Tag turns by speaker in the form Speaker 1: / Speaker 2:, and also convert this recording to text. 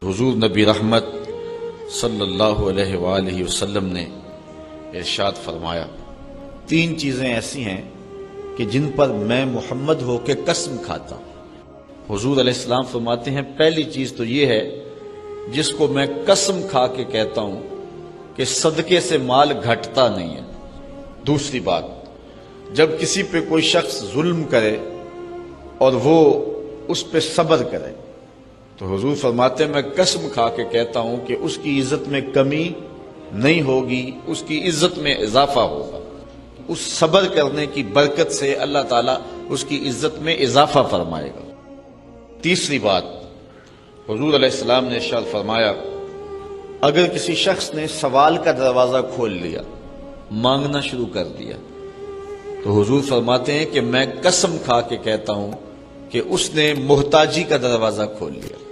Speaker 1: हुजूर नबी रहमत सल्लल्लाहु अलैहि वसल्लम ने इरशाद फरमाया, 3 चीजें ऐसी हैं कि जिन पर मैं मोहम्मद होके कसम खाता हूं। हुजूर अलैहिस्सलाम फरमाते हैं, पहली चीज तो ये है जिसको मैं कसम खा के कहता हूं कि सदके से माल घटता नहीं है। दूसरी बात, जब किसी पे कोई शख्स जुल्म करे और वो उस पे सब्र करे तो हुजूर फरमाते हैं, मैं कसम खा के कहता हूं कि उसकी इज्जत में कमी नहीं होगी, उसकी इज्जत में इजाफा होगा। उस सब्र करने की बरकत से अल्लाह ताला उसकी इज्जत में इजाफा फरमाएगा। तीसरी बात, हुजूर अलैहिस्सलाम ने इरशाद फरमाया, अगर किसी शख्स ने सवाल का दरवाजा खोल लिया, मांगना शुरू कर दिया, तो हुजूर फरमाते हैं कि मैं कसम खा के कहता हूं कि उसने मोहताजी का दरवाजा खोल लिया।